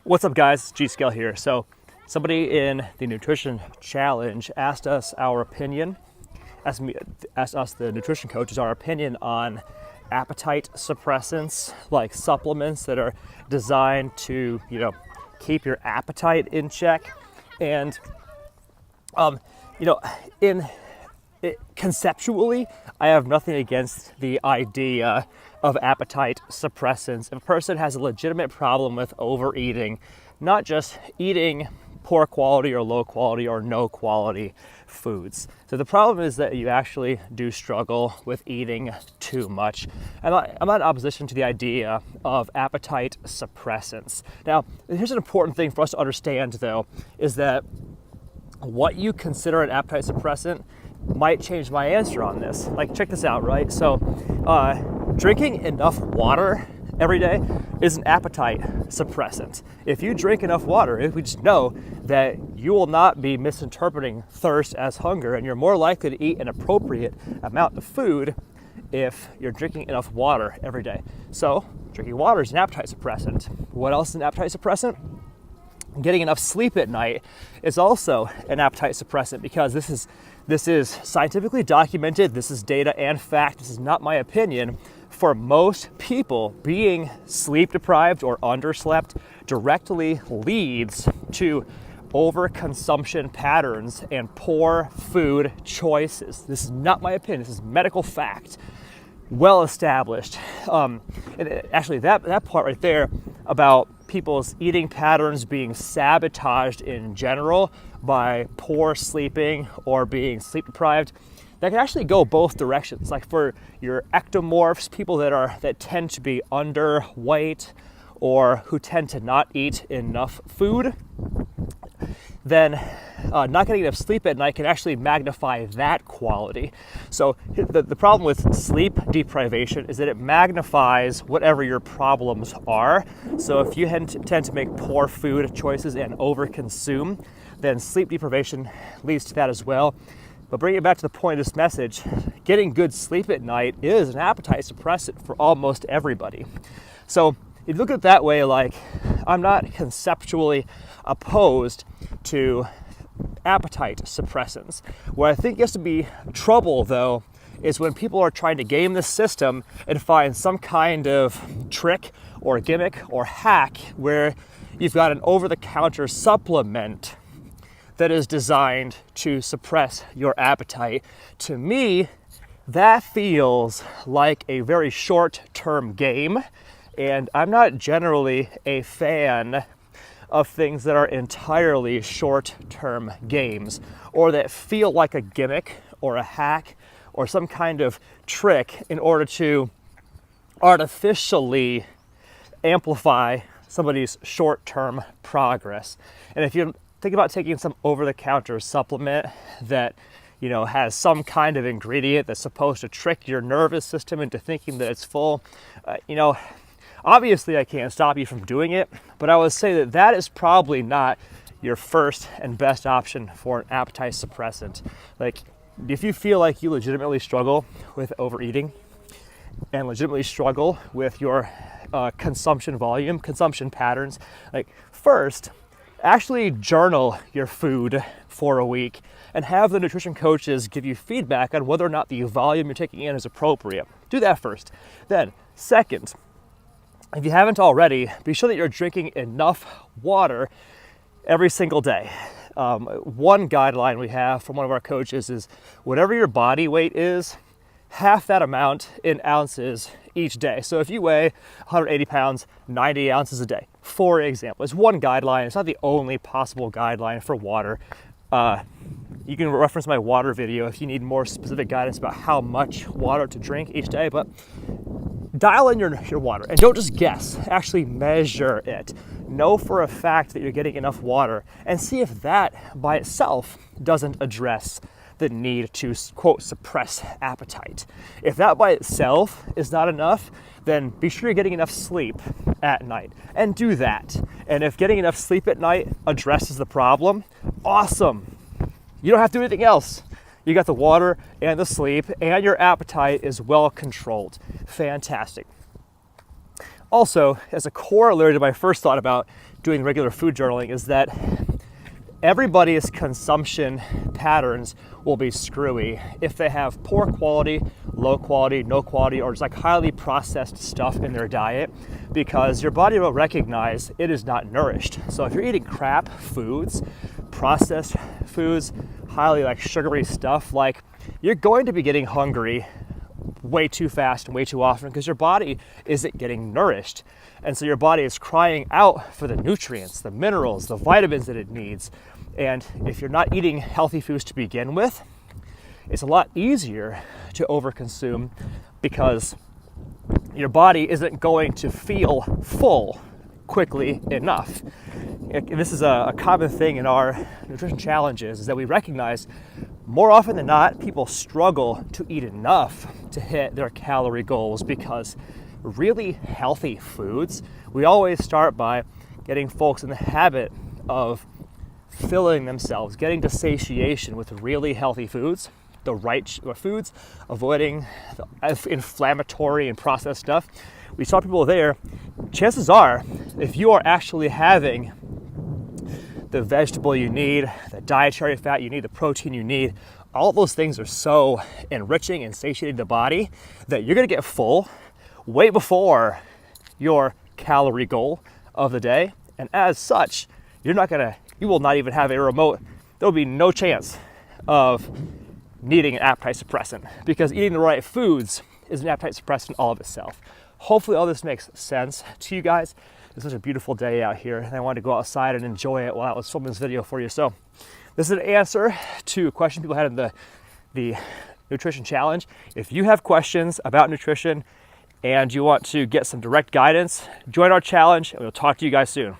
What's up, guys? G-Scale here. So somebody in the nutrition challenge asked us our opinion, asked us, the nutrition coaches, our opinion on appetite suppressants, like supplements that are designed to, keep your appetite in check. And, conceptually, I have nothing against the idea of appetite suppressants. If a person has a legitimate problem with overeating, not just eating poor quality or low quality or no quality foods. So the problem is that you actually do struggle with eating too much. I'm not in opposition to the idea of appetite suppressants. Now, here's an important thing for us to understand, though, is that what you consider an appetite suppressant might change my answer on this. Like, check this out, right? So, drinking enough water every day is an appetite suppressant. If you drink enough water, we just know that you will not be misinterpreting thirst as hunger, and you're more likely to eat an appropriate amount of food if you're drinking enough water every day. So, drinking water is an appetite suppressant. What else is an appetite suppressant? Getting enough sleep at night is also an appetite suppressant, because this is scientifically documented. This is data and fact. This is not my opinion. For most people, being sleep deprived or underslept directly leads to overconsumption patterns and poor food choices. This is not my opinion. This is medical fact, well established. And actually, that part right there about people's eating patterns being sabotaged in general by poor sleeping or being sleep deprived, that can actually go both directions. Like for your ectomorphs, people that tend to be underweight or who tend to not eat enough food, then not getting enough sleep at night can actually magnify that quality. So the problem with sleep deprivation is that it magnifies whatever your problems are. So if you tend to make poor food choices and overconsume, then sleep deprivation leads to that as well. But bringing it back to the point of this message, getting good sleep at night is an appetite suppressant for almost everybody. So if you look at it that way, like, I'm not conceptually opposed to appetite suppressants. Where I think gets to be trouble, though, is when people are trying to game the system and find some kind of trick or gimmick or hack where you've got an over-the-counter supplement that is designed to suppress your appetite. To me, that feels like a very short-term game, and I'm not generally a fan of things that are entirely short-term games, or that feel like a gimmick or a hack or some kind of trick in order to artificially amplify somebody's short-term progress. And if you think about taking some over-the-counter supplement that has some kind of ingredient that's supposed to trick your nervous system into thinking that it's full, obviously I can't stop you from doing it, but I would say that is probably not your first and best option for an appetite suppressant. Like, if you feel like you legitimately struggle with overeating and legitimately struggle with your consumption volume, consumption patterns, like, first, actually journal your food for a week and have the nutrition coaches give you feedback on whether or not the volume you're taking in is appropriate. Do that first. Then, second, if you haven't already, be sure that you're drinking enough water every single day. One guideline we have from one of our coaches is whatever your body weight is, half that amount in ounces each day. So if you weigh 180 pounds, 90 ounces a day, for example. It's one guideline. It's not the only possible guideline for water. You can reference my water video if you need more specific guidance about how much water to drink each day, but dial in your water and don't just guess, actually measure it. Know for a fact that you're getting enough water and see if that by itself doesn't address the need to, quote, suppress appetite. If that by itself is not enough, then be sure you're getting enough sleep at night and do that. And if getting enough sleep at night addresses the problem, awesome. You don't have to do anything else. You got the water and the sleep and your appetite is well controlled. Fantastic. Also, as a corollary to my first thought about doing regular food journaling is that everybody's consumption patterns will be screwy if they have poor quality, low quality, no quality, or just like highly processed stuff in their diet, because your body will recognize it is not nourished. So if you're eating crap foods, processed foods, highly like sugary stuff, like you're going to be getting hungry way too fast and way too often because your body isn't getting nourished. And so your body is crying out for the nutrients, the minerals, the vitamins that it needs. And if you're not eating healthy foods to begin with, it's a lot easier to overconsume because your body isn't going to feel full quickly enough. This is a common thing in our nutrition challenges, is that we recognize more often than not, people struggle to eat enough to hit their calorie goals because really healthy foods, we always start by getting folks in the habit of filling themselves, getting to satiation with really healthy foods, the right foods, avoiding the inflammatory and processed stuff. We saw people there. Chances are, if you are actually having the vegetable you need, the dietary fat you need, the protein you need, all of those things are so enriching and satiating the body that you're gonna get full way before your calorie goal of the day. And as such, you will not even have a remote, there'll be no chance of needing an appetite suppressant because eating the right foods is an appetite suppressant all of itself. Hopefully all this makes sense to you guys. It's such a beautiful day out here and I wanted to go outside and enjoy it while I was filming this video for you. So this is an answer to a question people had in the nutrition challenge. If you have questions about nutrition and you want to get some direct guidance, join our challenge and we'll talk to you guys soon.